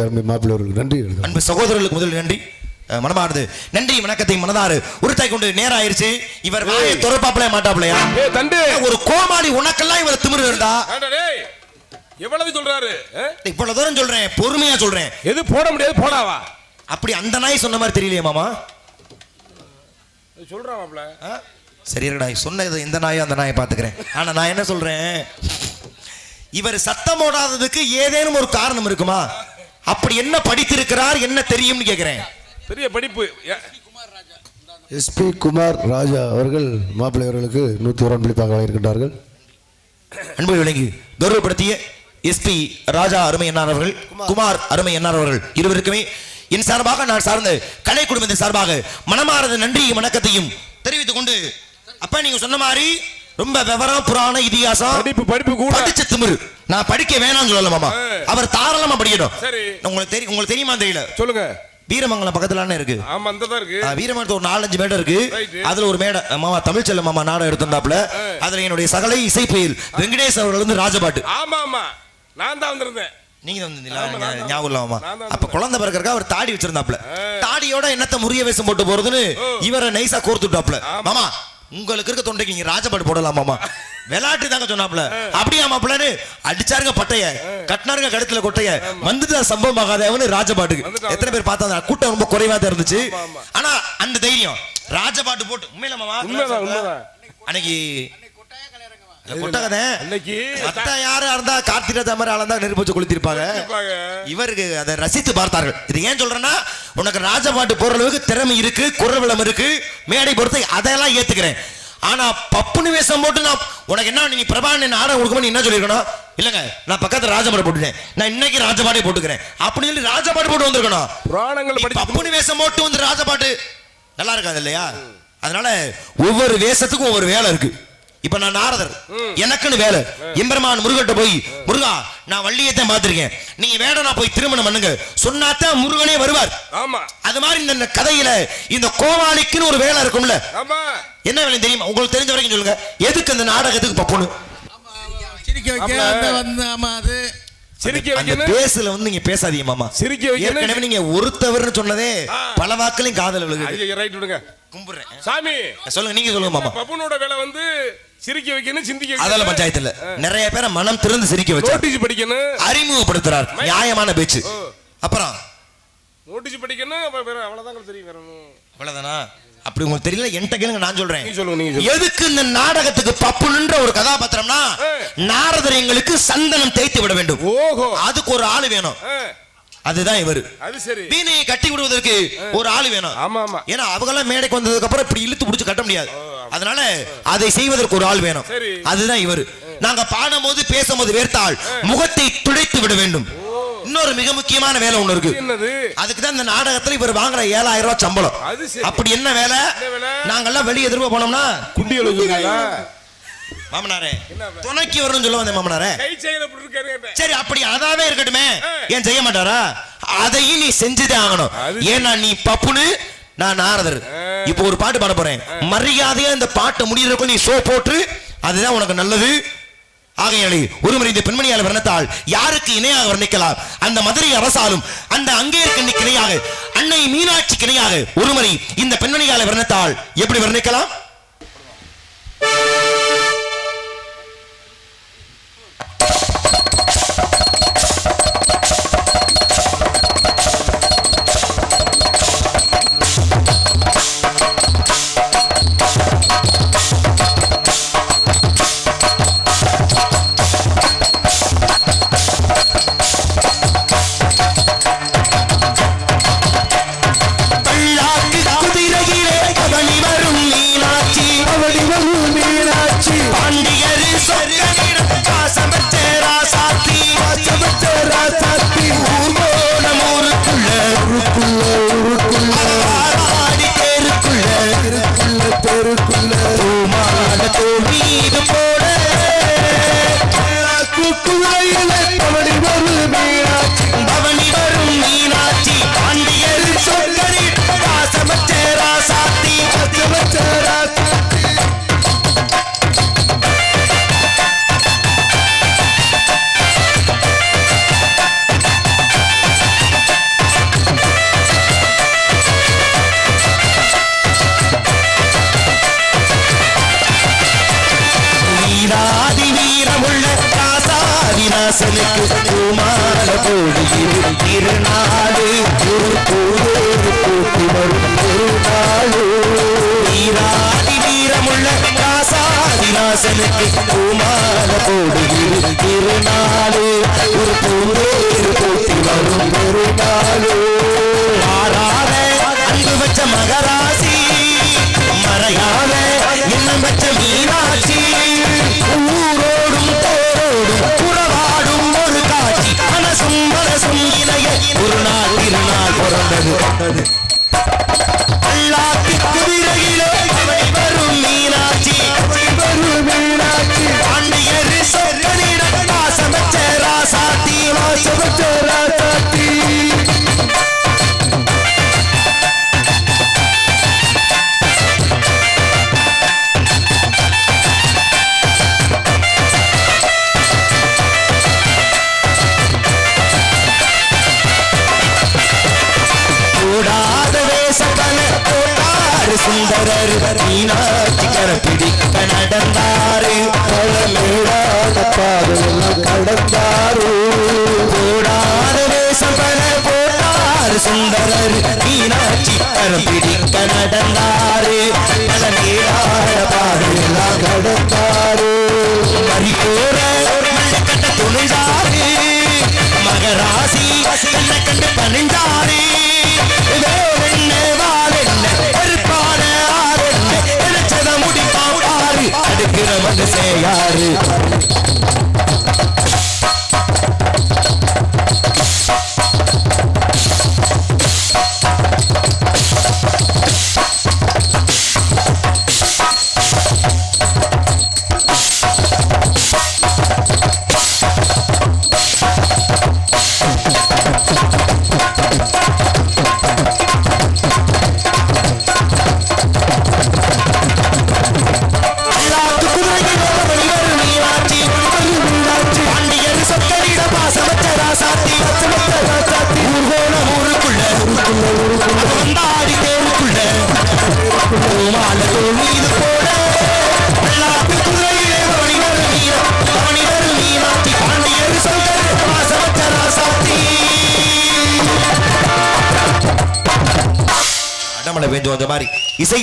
அருமை மாப்பிள்ளை அவர்களுக்கு நன்றி. அன்பு சகோதரர்களுக்கு முதல் நன்றி, மனமானது நன்றி வணக்கத்தை மனதாறு உருட்டாய் கொண்டு நேரம் ஆயிருச்சு. இவர் வாயை துறப்பாப்லையா மாட்டாப்லையா? ஒரு கோமாளி உனக்கெல்லாம் இவர் திமிரு இருந்தா எவ்வளவு சொல்றாரு? இவ்வளவு தூரம் சொல்றேன், பொறுமையா சொல்றேன். எது போட முடியாது போடாவா? அப்படி அந்த நாய் சொன்ன மாதிரி தெரியலையே மாமா. சொல்றான் மாப்ள. சரி இருக்கடா, சொன்னது இந்த நாயை அந்த நாயை பாத்துக்கிறேன். ஆனா நான் என்ன சொல்றேன், இவர் சத்தம் போடாததுக்கு ஏதேனும் ஒரு காரணம் இருக்குமா? அப்படி என்ன படித்திருக்கிறார், என்ன தெரியும்னு கேக்குறேன். பெரிய படிப்பு. எஸ்பி குமார் ராஜா அவர்கள் மாப்பிள்ளை அவர்களுக்கு 101 அன்பளிப்பாக வழங்கியிருக்கின்றார்கள். அன்பு விளங்கி கௌரவப்படுத்திய எஸ்பி ராஜா அருமை என்னார் அவர்கள், குமார் அருமை என்னார் அவர்கள் இருவருக்குமே என் சார்பாக, நான் சார்ந்த கலை குடும்பத்தின் சார்பாக மனமார்ந்த நன்றி வணக்கத்தையும் தெரிவித்துக் கொண்டு, அப்ப நீங்க சொன்ன மாதிரி ரொம்ப விவரம் புராண இதிகாசம் படிப்பு கூட படிச்ச திமிரு. நான் படிக்க வேணாம்னு சொல்லல மாமா, அவர் தாராளமா படிக்கட்டும். உங்களுக்கு தெரியுமா தெரியல, சொல்லுங்க. வீரமங்கலம் பக்கத்துல இருக்கு. ஆமா, அந்த தான் இருக்கு. வீரமங்கலத்துல ஒரு 4-5 மேடை இருக்கு. அதுல ஒரு மேடை மாமா தமிழ் செல்ல மாமா நாடகம் எடுத்தாப்ல. அதுல என்னுடைய சகலை இசை புயல் வெங்கடேஷ் அவர்கள் வந்து ராஜபாட்டு. ஆமா ஆமா, நான் தான் வந்திருந்தேன். நீங்க வந்தீங்களா? ஞாபகம் இல்லாமா? அப்ப குழந்தை பிறக்கறதுக்கு அவர் தாடி வச்சிருந்தாப்ல. தாடியோட என்னத்த முறிய வேஷம் போட்டு போறதுன்னு இவரை நைஸா கோர்த்துட்டாப்ல. மாமா உங்களுக்கு இருக்க தொண்டைக்கு நீங்க ராஜபாட்டு போடலாம் மாமா, விளையாட்டு தாங்க சொன்னாப்ல. அப்படியா மாப்பிள்ளன்னு அடிச்சாருங்க பட்டைய, கட்டினாருங்க கழுத்துல கொட்டைய, வந்துட்டு சம்பவம் ஆகாதவனு ராஜபாட்டுக்கு. எத்தனை பேர் பார்த்தா? கூட்டம் ரொம்ப குறைவா தான் இருந்துச்சு. ஆனா அந்த தைரியம் ராஜபாட்டு போட்டு உண்மையில மாமா அன்னைக்கு இவருக்கு அதை ரசித்து பார்த்தார்கள். இது ஏன் சொல்றேன்னா, உனக்கு ராஜபாட்டு போற அளவுக்கு திறமை இருக்கு, குரவளம் இருக்கு, மேடை பொறுத்து அதெல்லாம் ஏத்துக்கிறேன். ஆனா பப்புனு வேஷம் போட்டு நான் உனக்கு என்ன, நீ பிரபான நாடகம் கொடுக்கும் என்ன சொல்லிருக்கணும்? இல்லங்க நான் பக்கத்துல ராஜபாடு போட்டுட்டேன், நான் இன்னைக்கு ராஜபாடே போட்டுக்கிறேன் அப்படின்னு சொல்லி ராஜபாடு போட்டு வந்திருக்கணும். பப்புனு வேஷம் போட்டு வந்து ராஜபாட்டு நல்லா இருக்காது இல்லையா? அதனால ஒவ்வொரு வேஷத்துக்கும் ஒவ்வொரு வேலை இருக்கு. இப்ப நான் நாரதர், எனக்குன்னு வேலை. எம்பெருமான் முருகன்ட்ட போய், முருகா நான் வள்ளியத்தான் பார்த்திருக்கேன், நீங்க வேடனா போய் திருமணம் பண்ணுங்க சொன்னாத்தான் முருகனே வருவார். ஆமா, அது மாதிரி இந்த கதையில இந்த கோவாளிக்குன்னு ஒரு வேலை இருக்கும்ல. ஆமா, என்ன வேலை தெரியுமா? உங்களுக்கு தெரிஞ்ச வரைக்கும் சொல்லுங்க. எதுக்கு அந்த நாடகத்துக்கு பப்புனு சிரிக்க வைக்க வந்து? ஆமா, அது சிரிக்க வைக்கணும். பேசல வந்து நீங்க பேசாதீங்க மாமா, சிரிக்க வைக்கணும். எனவே நீங்க ஒருத்தவர்னு சொன்னதே பல வாக்களையும் காதல் விழுகுது. ரைட் விடுங்க, கும்பிடுறேன் சாமி. சொல்லுங்க, நீங்க சொல்லுங்க மாமா. பப்புனோட வேலை வந்து சிரிக்க வைக்கணும், சிந்திக்க வைக்கணும். அதெல்லாம் பஞ்சாயத்து இல்ல, நிறைய பேரை மனம் திறந்து சிரிக்க வச்சு நோட்டீஸ் படிக்கணும், அறிமுகப்படுத்துறார், நியாயமான பேச்சு. அப்புறம் நோட்டீஸ் படிக்கணும், அவ்வளவுதான் தெரியும். அவ்வளவுதானா? அப்படி உங்களுக்கு தெரியல, என்கிட்ட கேளுங்க, நான் சொல்றேன். எதுக்கு இந்த நாடகத்துக்கு பப்புன்ற ஒரு கதாபாத்திரம்னா, நாரதர் எங்களுக்கு சந்தனம் தேய்த்து விட வேண்டும். ஓஹோ, அதுக்கு ஒரு ஆளு வேணும். அதுதான் இவரு. அது சரி, வீணையை கட்டி விடுவதற்கு ஒரு ஆளு வேணும். ஆமா ஆமா, ஏன்னா அவங்க எல்லாம் மேடைக்கு வந்ததுக்கு அப்புறம் இப்படி இழுத்து பிடிச்சு கட்ட முடியாது. அதனால அதை செய்வதற்கு ஒரு ஆள் வேணும். அதுதான் இவரு. நாங்க பாடும்போது பேசும்போது வேர்த்தால் முகத்தை துடைத்து விட வேண்டும். இன்னொரு மிக முக்கியமான வேலை ஒண்ணு இருக்கு. அதுக்குதான் இந்த நாடகத்துல இவர் வாங்குற 7000 ரூபாய் சம்பளம். அப்படி என்ன வேலை? நாங்கெல்லாம் வெளியே எதிர்ப்பு போனோம்னா குண்டி எழுதுங்களா மாமனாரே, துணைக்கு வரணும்னு சொல்ல வந்தேன் மாமனாரே. சரி, அப்படி அதாவே இருக்கட்டுமே, ஏன் செய்ய மாட்டாரா? அதையும் நீ செஞ்சுதான் ஆகணும். ஏன்னா நீ பப்புனு, நான் நாரதர். இப்போ ஒரு பாட்டு பாட போறேன், மரியாதையா இந்த பாட்டை முடியறதுக்கு நீ ஷோ போட்டு, அதுதான் உனக்கு நல்லது. ஆகையாலே ஒருமுறை இந்த பெண்மணியால் வர்ணித்தால் யாருக்கு இணையாக வர்ணிக்கலாம்? அந்த மதுரை அரசாலும் அந்த அங்கேற்கு இணையாக, அன்னை மீனாட்சி இணையாக ஒருமுறை இந்த பெண்மணியால் வர்ணித்தால் எப்படி வர்ணிக்கலாம்? குதிரையிலே கவனி வரும் மீனா போடுகிற திருநாடு ஒரு கோவேறு போட்டி வரும் திருநாடு வீராதி வீரமுள்ள ராசாதிராசனுக்கு பூமால போடுகிற திருநாடு ஒரு கோவேறு போட்டி வரும் திருநாடு மாறாத அன்பு வச்ச மகராசி மறையாத இன்னும் வச்ச மீனாட்சி ஊரோடும் தோரோடும் உறவாடும் ஒரு காட்சி மனசும் இணைய ஒரு நாள் திருநாள் பிறந்தது அல்லாத்தி குதிரையிலே வரும் மீனாட்சி பாண்டியர் சொற்களிடம் வாசமச்ச ராசாத்தி கூடாத வேசப்பல போட்டாரு சுந்தரர் மீனாட்சி கரப்பிடிக்க நடந்தாரு பழமேடாத பாதையெல்லாம் கடந்தாரு கூடாத வேசப்பல போட்டாரு சுந்தரர் மீனாட்சி கரப்பிடிக்க நடந்தாரு பழமேடாத பாதையெல்லாம் கடந்தாரு மறிக்கோர கட்ட துணிஞ்சாரு மகராசி என்ன கண்டு பணிஞ்சாரு அடுக்கிற மனுஷேயாரு வந்தாடி தேருக்குள்ள மால மீது போட குதிரையிலே மணிவர் மீனாட்சி பாண்டியர் அடமலை பேஞ்சு வந்த மாதிரி இசை